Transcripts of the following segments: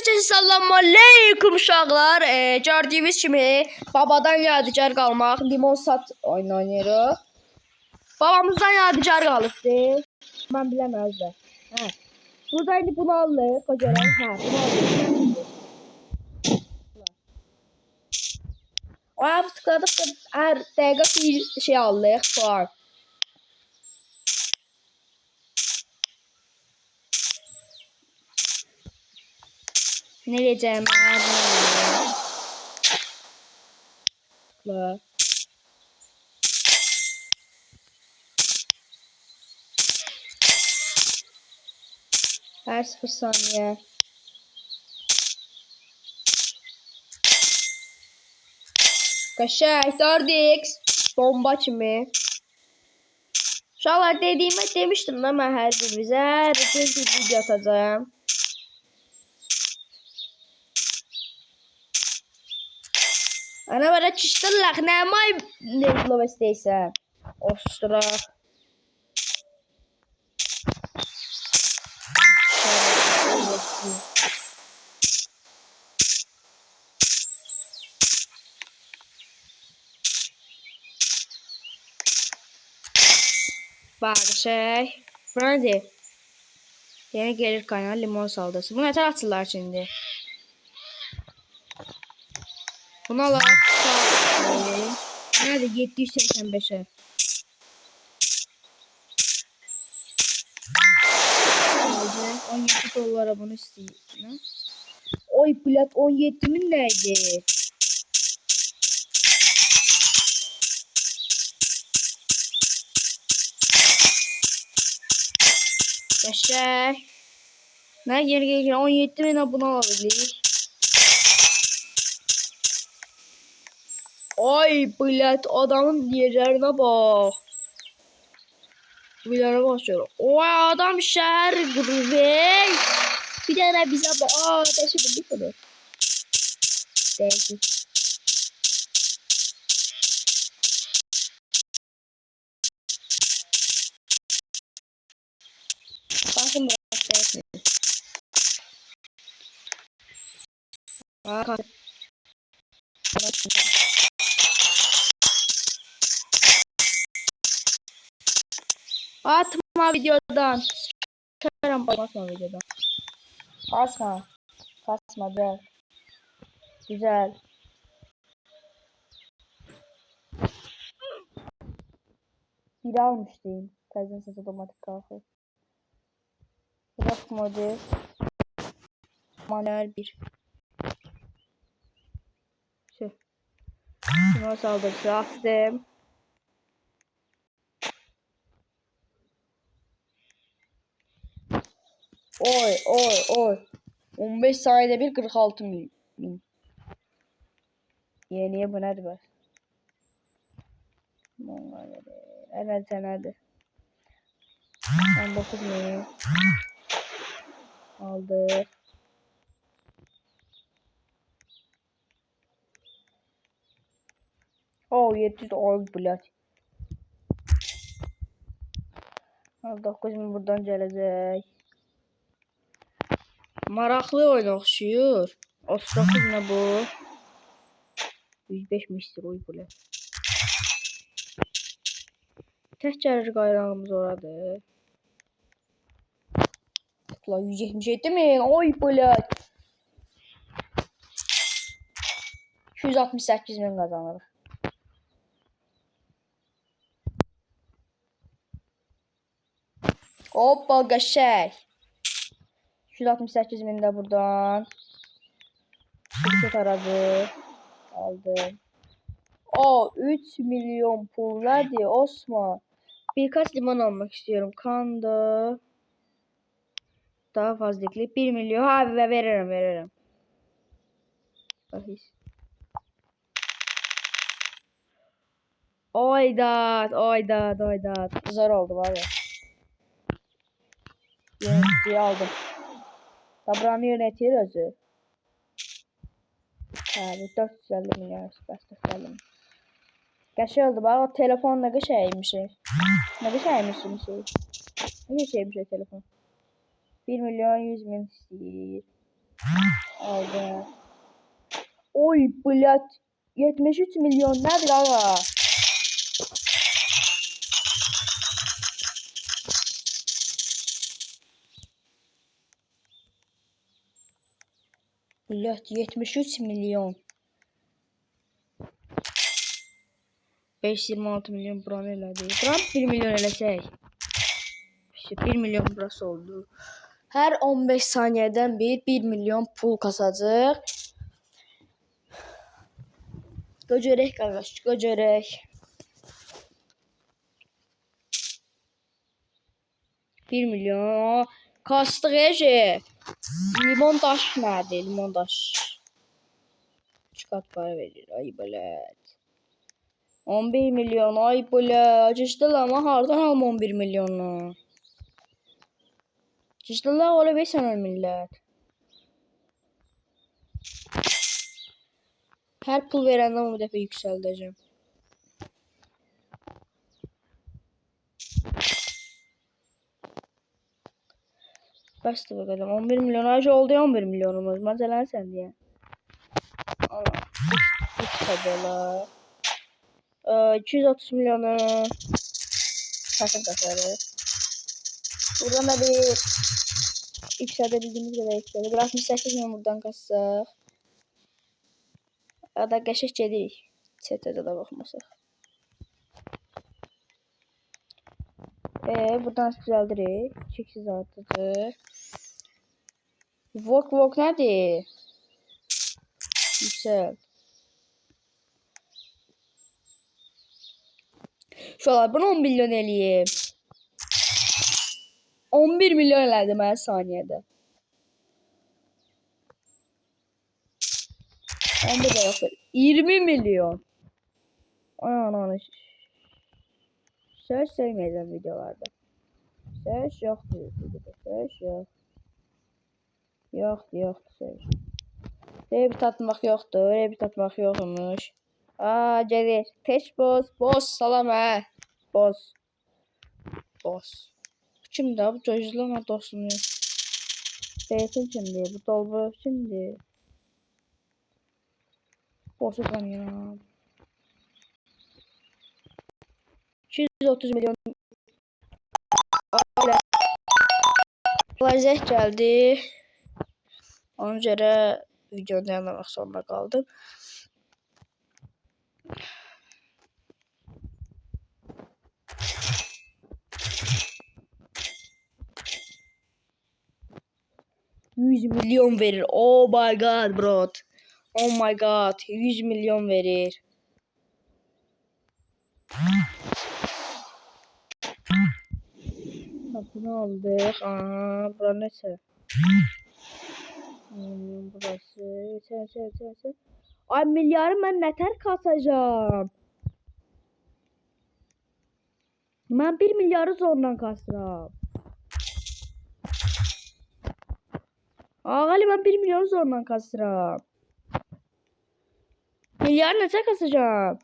Herkese salam aleyküm uşaqlar. Gördüyünüz kimi babadan yadigar qalmaq limon sat oynayırıq. Babamızdan yadigar qalıbdı. Mən biləməzdim. Hə. Burada indi bunu alırıq. O görə hə, bunu alırıq. Ayaq tıkladıqca hər dəqiqə bir şey alırıq. Puan. Ne diyeceğim ben? Tıkla. Her 0 saniye. Kaşay 4x. Bomba kimi. Uşaqlar demiştim da mən hər birinizə rutin bir video atacağım. Ana bana çiştirlək, nə may nevlov istəysən. Ostra. Bak şey. Brandy. Yeni gelir kanal limon saldası. Bu ne tər atırlar şimdi? Bunu alalım. Nerede? 785'e. Aldı. 17 dolara bunu istiyor. Oy plat 17'min neydi? Yaşar. Ne geri 17.000 abone olabilir. Ay plat adamın yerlerine bak. Videoya başlıyorum. Oy adam şehir grubu. Bir tane bize bak. Aa teşekkür bir kadar. Teşekkür. Bakın burası. Aa atma videodan. Çıkarım basma videodan. Basma. Basma gel. Güzel. Bir almıştım. Kazan ses otomatik kalkıyor. Bırak modu. Manuel 1. Şu. Şuna saldırısı attım. Oy. 15 saniyede bir 46 bin. Yeniye bu nedir be? Evet hadi. 19 bin. Aldı. Oh 700 oy bulat. 9 bin buradan gelecek. Maraqlı oyun oxşuyur. 39 ne bu? 105 mistir oy bulat. Tək gəlir qayrağımız oradır. Tıkla 177 min. Oy bulat. 268 min kazanırıq. Hoppa qəşəng. 268 min də buradan. Şirket aradı. Aldım. O 3 milyon pul. Hadi Osman. Birkaç limon almak istiyorum. Kanda. Daha fazla ekleyip 1 milyon. Abi veririm. Bahis. Oydat. Zor oldu var ya. Yöneticiyi aldım. Tabranı yönetiyor özü. Abi 450 milyon. 450 milyon. Gerçi oldu bak o telefon ne şeymiş. Ne şeymiş şey. Ne şeymiş o telefon. 1 milyon 100 bin istiyor. Aldım. Oy blət. 73 milyon nədir ağa? Blət 73 milyon. 526 milyon buranı elədi. Buranı 1 milyon eləsək. İşte 1 milyon burası oldu. Her 15 saniyeden bir milyon pul kasacak. Göcörek kardeş, göcörek. 1 milyon. Kastık Ece. Limon taş nerede? Limon taş. Çıkart para verir. Ay böyle. 11 milyon. Ay böyle. Acıştılar ama hardan alma 11 milyonu. Acıştılar ola bir sana millet. Her pul verenden bu defa yükselteceğim. Kaçtı bakalım. 11 milyon acı oldu ya 11 milyonumuz. Mesela sen diye. Allah. Tabii 230 milyonu takım kasarı. Buradan da bir yükseldi bildiğimiz kadar yükseldi. Bir 68 milyon buradan kassak. Ya da geçiş gedik. Çetede de bakmasak. Buradan düzeldirik. Çeksiz artıcı. Vok nedir? Yüksel. Şu an bunu 10 milyon eləyim. 11 milyon elədim her saniyede. 11 de yok. 20 milyon. Ana. Söz sevmeyeceğim videolarda. Söz yoktu videoda. Söz yok. Yoktu söz. Öyle bir tatmak yoktu. Öyle bir tatmak yokmuş. Aa gelir. Teş boz. Salam he. Boz. Kimdi bu çocuklarla dostum. Zeytin kimdi? Bu dolbu kimdi? Boşu kanıyorum. 230 milyon. Vaziyet geldi. Ona göre videoda yanlamak zorunda kaldım. $100 milyon verir. Oh my god bro. Oh my god. 100 milyon verir. Kapını aldık. Aha bura neyse. Burası. Yeter. Ay milyarı ben neter kasacağım. Ben 1 milyarı zorundan kasıram. Ağali ben 1 milyon zorundan kasıram. Milyar neter kasacağım.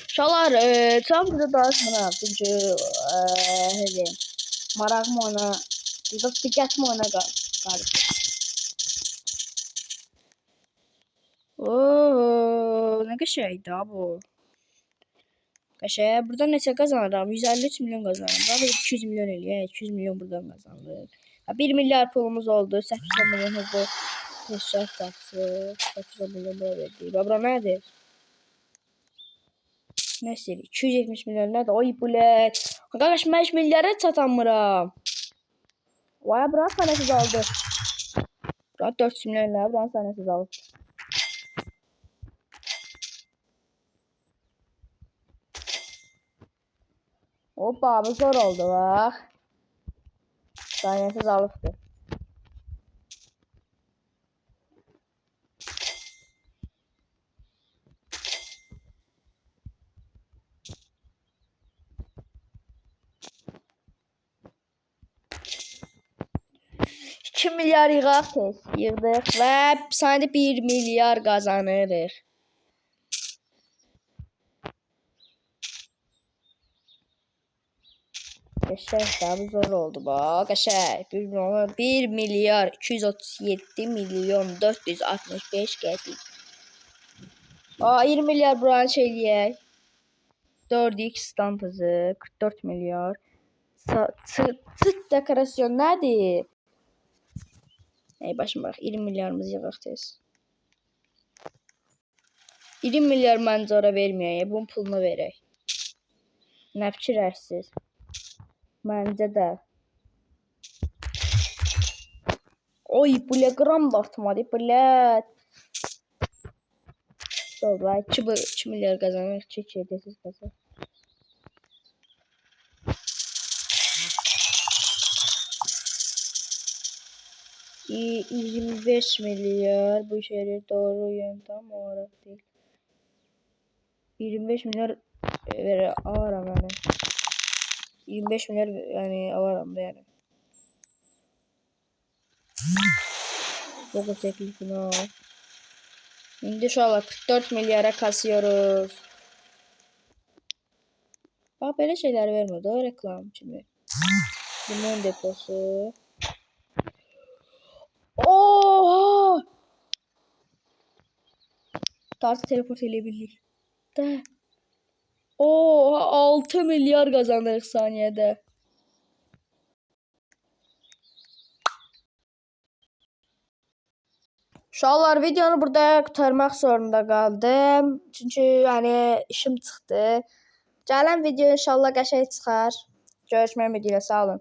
Şalar tam burada daha sonra çünkü hadi marak mı ona biraz dikkat mi ona galiba. Ne şeydi bu? Kaşe buradan ne kazanırım? 153 milyon kazanırım. Daha 200 milyon eliyor. 200 milyon buradan kazandık. 1 milyar pulumuz oldu. 800 milyon hızlı teşrif taksi. 800 milyon bura verdi. Bura nedir? Nəsə 270 milyon nədir? Oy bulet. Qardaş mən 5 milyara çatamıram. Vay bura sənəsiz aldı. Bura 400 milyon nə? Bura sənəsiz aldı. Hoppa bu zor oldu bax. Sənəsiz alıbdı. $2 milyar yığaq tez. Yığdıq və saniyədə 1 milyar qazanırıq. Qəşəng də bu zor oldu bax. Qəşəng. 1 milyar 237 milyon 465 qəpik. 20 milyar buranı şey eləyək. 4x stamp hızı 44 milyar. Çıt dekorasyon nədir? Ey başım bax 20 milyarımız yığaq tez. 20 milyar məncə ora verməyək. Bunun pulunu verək. Nə fikirlərsiniz? Məncə də. Oy bu gram da atmadı. Blet. Dobra 2 milyar qazanırıq. 2 edəsiz qazanırıq. $25 milyar bu şeyler doğru yöntem olarak değil. 25 milyar alaram yani. 25 milyar yani alaram da yani. Bu teklifini al. Şimdi şu an 44 milyara kasıyoruz. Bak böyle şeyler vermedi o reklam şimdi. Limon deposu. Oha! Tartı teleport edebilir. De. Oha 6 milyar kazanırıq saniyədə. Uşaqlar videonu burada qurtarmaq zorunda qaldım. Çünki yəni işim çıxdı. Gələn video inşallah qəşəng çıxar. Görüşmək ümidi ilə sağ olun.